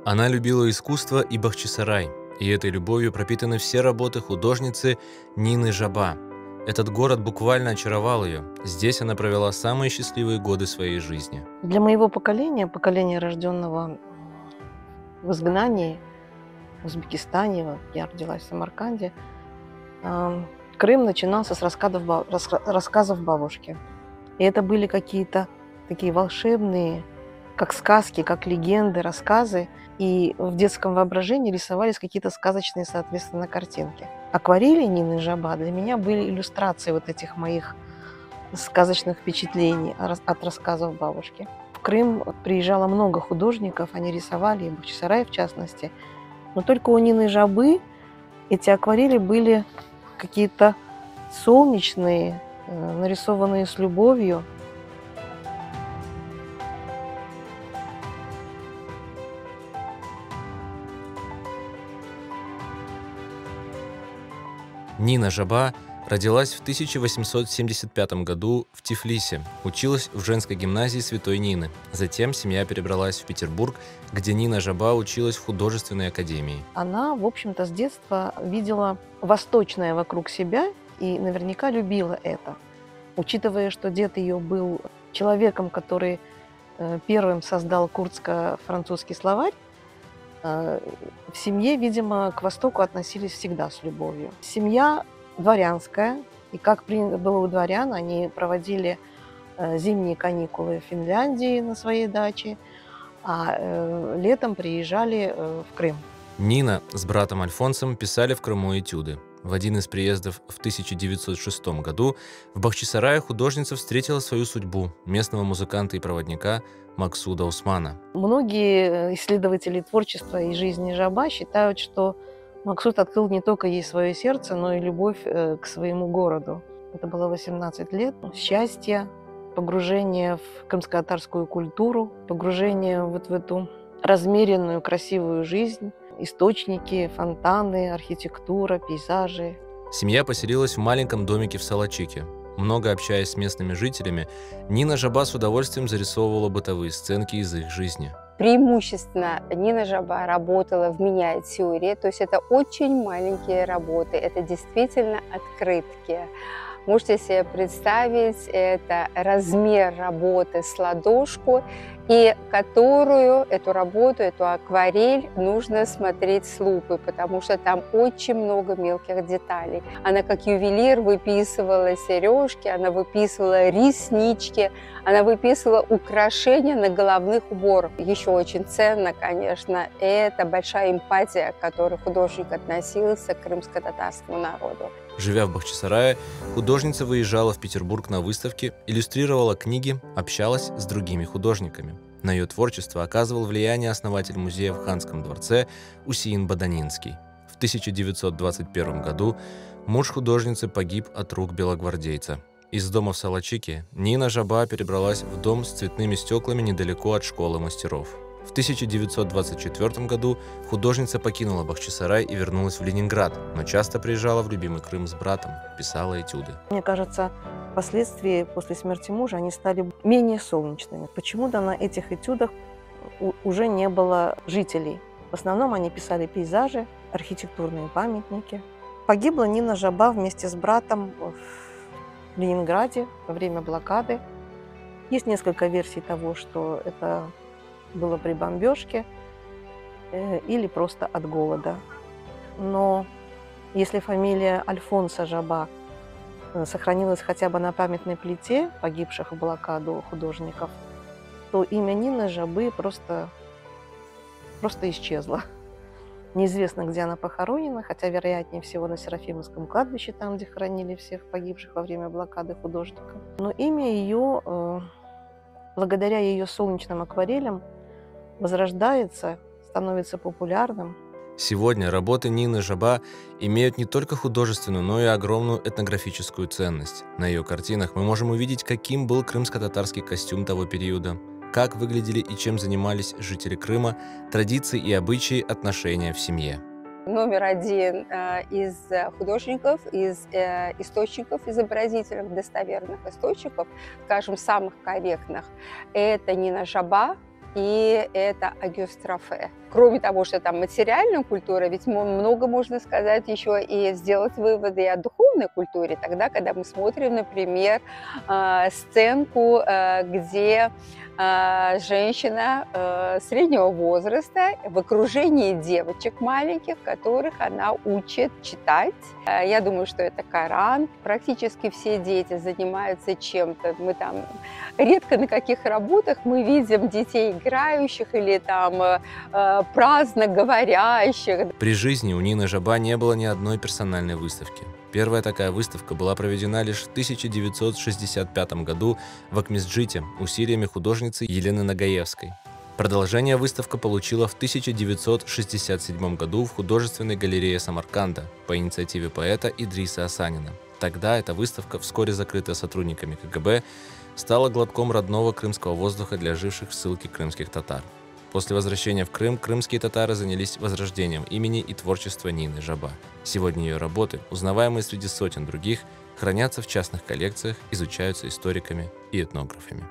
Она любила искусство и Бахчисарай, и этой любовью пропитаны все работы художницы Нины Жаба. Этот город буквально очаровал ее. Здесь она провела самые счастливые годы своей жизни. Для моего поколения, поколения, рожденного в изгнании, в Узбекистане, вот я родилась в Самарканде, Крым начинался с рассказов бабушки. И это были какие-то такие волшебные, как сказки, как легенды, рассказы. И в детском воображении рисовались какие-то сказочные, соответственно, картинки. Акварели Нины Жаба для меня были иллюстрацией вот этих моих сказочных впечатлений от рассказов бабушки. В Крым приезжало много художников, они рисовали, и Бахчисарай в частности. Но только у Нины Жабы эти акварели были какие-то солнечные, нарисованные с любовью. Нина Жаба родилась в 1875 году в Тифлисе, училась в женской гимназии Святой Нины. Затем семья перебралась в Петербург, где Нина Жаба училась в художественной академии. Она, в общем-то, с детства видела восточное вокруг себя и наверняка любила это. Учитывая, что дед ее был человеком, который первым создал курдско-французский словарь, в семье, видимо, к Востоку относились всегда с любовью. Семья дворянская, и как принято было у дворян, они проводили зимние каникулы в Финляндии на своей даче, а летом приезжали в Крым. Нина с братом Альфонсом писали в Крыму этюды. В один из приездов в 1906 году в Бахчисарае художница встретила свою судьбу – местного музыканта и проводника Максуда Усмана. Многие исследователи творчества и жизни Жаба считают, что Максуд открыл не только ей свое сердце, но и любовь к своему городу. Это было 18 лет. Счастье, погружение в крымско-татарскую культуру, погружение вот в эту размеренную, красивую жизнь, источники, фонтаны, архитектура, пейзажи. Семья поселилась в маленьком домике в Салачике. Много общаясь с местными жителями, Нина Жаба с удовольствием зарисовывала бытовые сценки из их жизни. Преимущественно Нина Жаба работала в миниатюре, то есть это очень маленькие работы, это действительно открытки. Можете себе представить, это размер работы с ладошку, и эту работу, эту акварель нужно смотреть с лупой, потому что там очень много мелких деталей. Она как ювелир выписывала сережки, она выписывала реснички, она выписывала украшения на головных уборах. Еще очень ценно, конечно, это большая эмпатия, к которой художник относился к крымско-татарскому народу. Живя в Бахчисарае, художница выезжала в Петербург на выставки, иллюстрировала книги, общалась с другими художниками. На ее творчество оказывал влияние основатель музея в Ханском дворце Усейн Баданинский. В 1921 году муж художницы погиб от рук белогвардейца. Из дома в Салачике Нина Жаба перебралась в дом с цветными стеклами недалеко от школы мастеров. В 1924 году художница покинула Бахчисарай и вернулась в Ленинград, но часто приезжала в любимый Крым с братом, писала этюды. Мне кажется, впоследствии, после смерти мужа, они стали менее солнечными. Почему-то на этих этюдах уже не было жителей. В основном они писали пейзажи, архитектурные памятники. Погибла Нина Жаба вместе с братом в Ленинграде во время блокады. Есть несколько версий того, что это было при бомбежке или просто от голода. Но если фамилия Альфонса Жаба сохранилась хотя бы на памятной плите погибших в блокаду художников, то имя Нины Жабы просто исчезло. Неизвестно, где она похоронена, хотя, вероятнее всего, на Серафимовском кладбище, там, где хоронили всех погибших во время блокады художников. Но имя ее, благодаря ее солнечным акварелям, возрождается, становится популярным. Сегодня работы Нины Жаба имеют не только художественную, но и огромную этнографическую ценность. На ее картинах мы можем увидеть, каким был крымско-татарский костюм того периода, как выглядели и чем занимались жители Крыма, традиции и обычаи отношения в семье. Номер один из художников, из источников изобразительных, достоверных источников, скажем, самых корректных, это Нина Жаба. и это агюстрофе. Кроме того, что там материальная культура, ведь много можно сказать еще и сделать выводы о духовной культуре, тогда, когда мы смотрим, например, сценку, где женщина среднего возраста в окружении девочек маленьких, которых она учит читать. Я думаю, что это Коран. Практически все дети занимаются чем-то. Мы там редко на каких работах мы видим детей играющих или там праздно говорящих. При жизни у Нины Жаба не было ни одной персональной выставки. Первая такая выставка была проведена лишь в 1965 году в Акмесджите усилиями художницы Елены Нагаевской. Продолжение выставка получила в 1967 году в художественной галерее Самарканда по инициативе поэта Идриса Асанина. Тогда эта выставка, вскоре закрытая сотрудниками КГБ, стала глотком родного крымского воздуха для живших в ссылке крымских татар. После возвращения в Крым крымские татары занялись возрождением имени и творчества Нины Жаба. Сегодня ее работы, узнаваемые среди сотен других, хранятся в частных коллекциях, изучаются историками и этнографами.